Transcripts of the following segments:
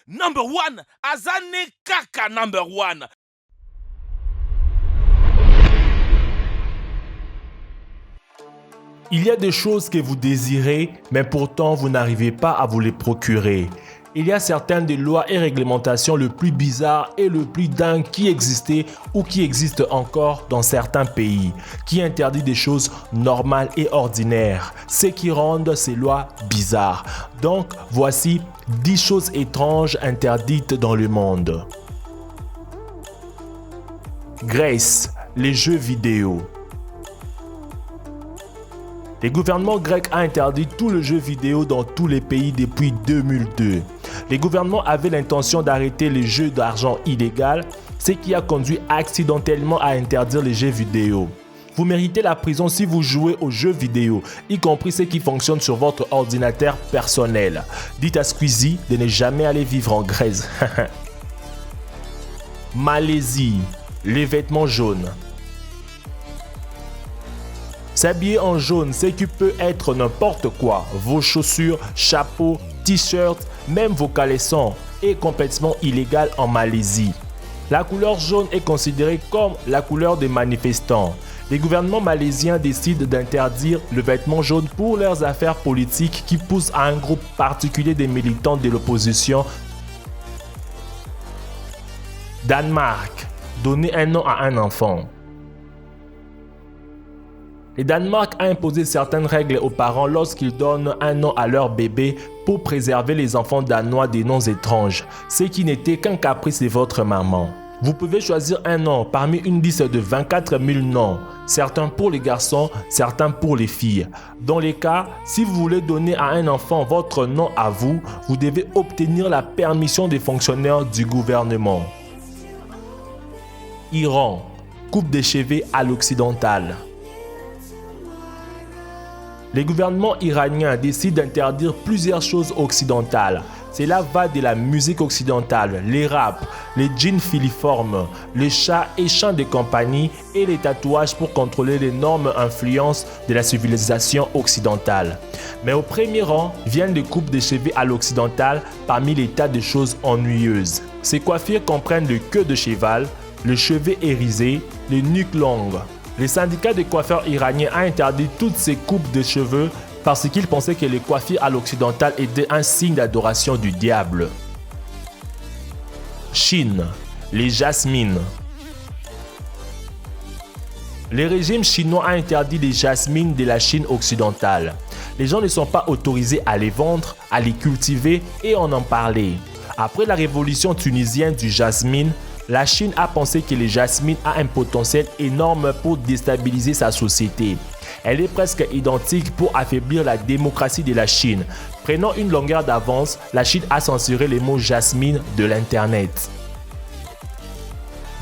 Number one, Azane Kaka number one. Il y a des choses que vous désirez, mais pourtant vous n'arrivez pas à vous les procurer. Il y a certaines des lois et réglementations le plus bizarres et le plus dingues qui existaient ou qui existent encore dans certains pays, qui interdit des choses normales et ordinaires, ce qui rendent ces lois bizarres. Donc, voici 10 choses étranges interdites dans le monde. Grèce, les jeux vidéo. Le gouvernement grec a interdit tout le jeu vidéo dans tous les pays depuis 2002. Les gouvernements avaient l'intention d'arrêter les jeux d'argent illégaux, ce qui a conduit accidentellement à interdire les jeux vidéo. Vous méritez la prison si vous jouez aux jeux vidéo, y compris ceux qui fonctionnent sur votre ordinateur personnel. Dites à Squeezie de ne jamais aller vivre en Grèce. Malaisie, les vêtements jaunes. S'habiller en jaune, ce qui peut être n'importe quoi, vos chaussures, chapeaux, t-shirts, même vos caleçons, est complètement illégal en Malaisie. La couleur jaune est considérée comme la couleur des manifestants. Les gouvernements malaisiens décident d'interdire le vêtement jaune pour leurs affaires politiques qui poussent à un groupe particulier des militants de l'opposition. Danemark, donner un nom à un enfant. Le Danemark a imposé certaines règles aux parents lorsqu'ils donnent un nom à leur bébé pour préserver les enfants danois des noms étranges, ce qui n'était qu'un caprice de votre maman. Vous pouvez choisir un nom parmi une liste de 24 000 noms, certains pour les garçons, certains pour les filles. Dans les cas, si vous voulez donner à un enfant votre nom à vous, vous devez obtenir la permission des fonctionnaires du gouvernement. Iran, coupe des cheveux à l'occidental. Les gouvernements iraniens décident d'interdire plusieurs choses occidentales. Cela va de la musique occidentale, les raps, les jeans filiformes, les chats et chants de compagnie et les tatouages pour contrôler l'énorme influence de la civilisation occidentale. Mais au premier rang viennent les coupes de cheveux à l'occidental parmi les tas de choses ennuyeuses. Ces coiffures comprennent le queue de cheval, les cheveux hérissés, les nuques longues. Le syndicat des coiffeurs iraniens a interdit toutes ces coupes de cheveux parce qu'ils pensaient que les coiffures à l'occidental étaient un signe d'adoration du diable. Chine, les jasmines. Le régime chinois a interdit les jasmines de la Chine occidentale. Les gens ne sont pas autorisés à les vendre, à les cultiver et en parler. Après la révolution tunisienne du jasmine, la Chine a pensé que le jasmine a un potentiel énorme pour déstabiliser sa société. Elle est presque identique pour affaiblir la démocratie de la Chine. Prenant une longueur d'avance, la Chine a censuré les mots jasmine de l'internet.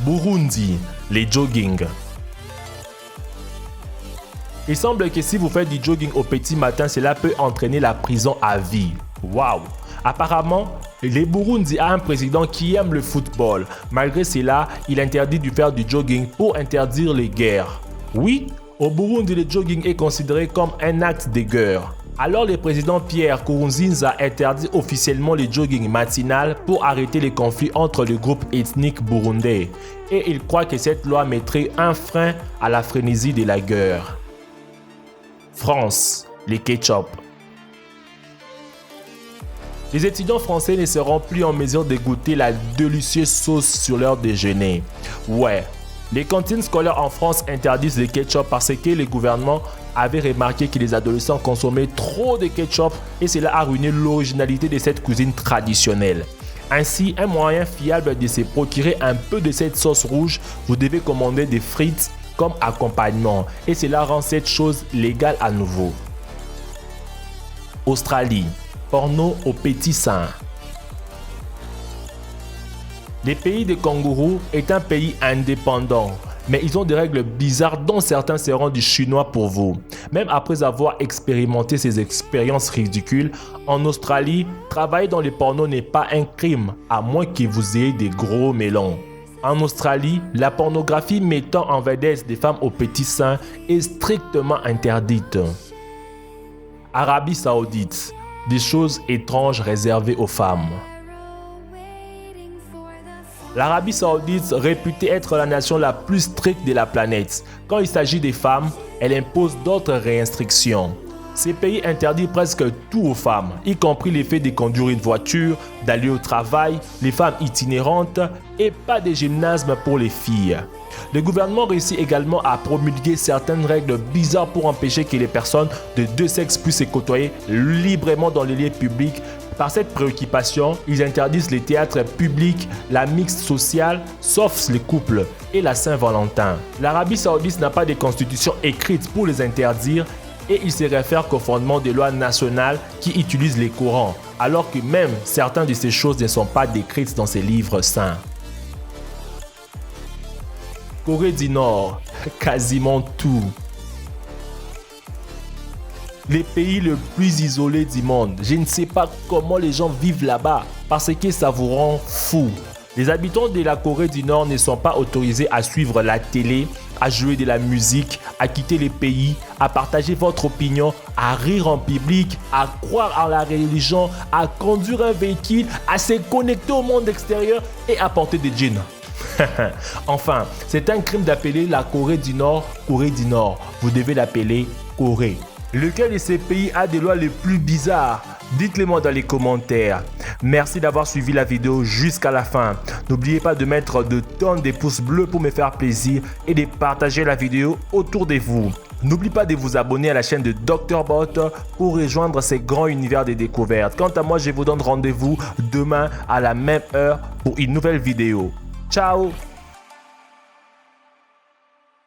Burundi, les jogging. Il semble que si vous faites du jogging au petit matin, cela peut entraîner la prison à vie. Waouh! Apparemment, le Burundi a un président qui aime le football. Malgré cela, il interdit de faire du jogging pour interdire les guerres. Oui, au Burundi, le jogging est considéré comme un acte de guerre. Alors le président Pierre Nkurunziza interdit officiellement le jogging matinal pour arrêter les conflits entre les groupes ethniques burundais. Et il croit que cette loi mettrait un frein à la frénésie de la guerre. France, les ketchup. Les étudiants français ne seront plus en mesure de goûter la délicieuse sauce sur leur déjeuner. Ouais, les cantines scolaires en France interdisent le ketchup parce que le gouvernement avait remarqué que les adolescents consommaient trop de ketchup et cela a ruiné l'originalité de cette cuisine traditionnelle. Ainsi, un moyen fiable de se procurer un peu de cette sauce rouge, vous devez commander des frites comme accompagnement et cela rend cette chose légale à nouveau. Australie. Porno au petit sein. Le pays des kangourous est un pays indépendant, mais ils ont des règles bizarres dont certains seront du chinois pour vous. Même après avoir expérimenté ces expériences ridicules, en Australie, travailler dans les pornos n'est pas un crime, à moins que vous ayez des gros melons. En Australie, la pornographie mettant en vedette des femmes au petit sein est strictement interdite. Arabie Saoudite. Des choses étranges réservées aux femmes. L'Arabie Saoudite, réputée être la nation la plus stricte de la planète, quand il s'agit des femmes, elle impose d'autres restrictions. Ces pays interdisent presque tout aux femmes, y compris le fait de conduire une voiture, d'aller au travail, les femmes itinérantes et pas de gymnasme pour les filles. Le gouvernement réussit également à promulguer certaines règles bizarres pour empêcher que les personnes de deux sexes puissent se côtoyer librement dans les lieux publics. Par cette préoccupation, ils interdisent les théâtres publics, la mixte sociale, sauf les couples, et la Saint-Valentin. L'Arabie Saoudite n'a pas de constitution écrite pour les interdire et il se réfère qu'au fondement des lois nationales qui utilisent les Corans, alors que même certaines de ces choses ne sont pas décrites dans ces livres saints. Corée du Nord, quasiment tout. Les pays le plus isolés du monde. Je ne sais pas comment les gens vivent là-bas parce que ça vous rend fou. Les habitants de la Corée du Nord ne sont pas autorisés à suivre la télé, à jouer de la musique, à quitter les pays, à partager votre opinion, à rire en public, à croire à la religion, à conduire un véhicule, à se connecter au monde extérieur et à porter des jeans. Enfin, c'est un crime d'appeler la Corée du Nord Corée du Nord. Vous devez l'appeler Corée. Lequel de ces pays a des lois les plus bizarres? Dites-le moi dans les commentaires. Merci d'avoir suivi la vidéo jusqu'à la fin. N'oubliez pas de mettre de tonnes de pouces bleus pour me faire plaisir et de partager la vidéo autour de vous. N'oubliez pas de vous abonner à la chaîne de Dr Bot pour rejoindre ces grands univers de découvertes. Quant à moi, je vous donne rendez-vous demain à la même heure pour une nouvelle vidéo. Ciao!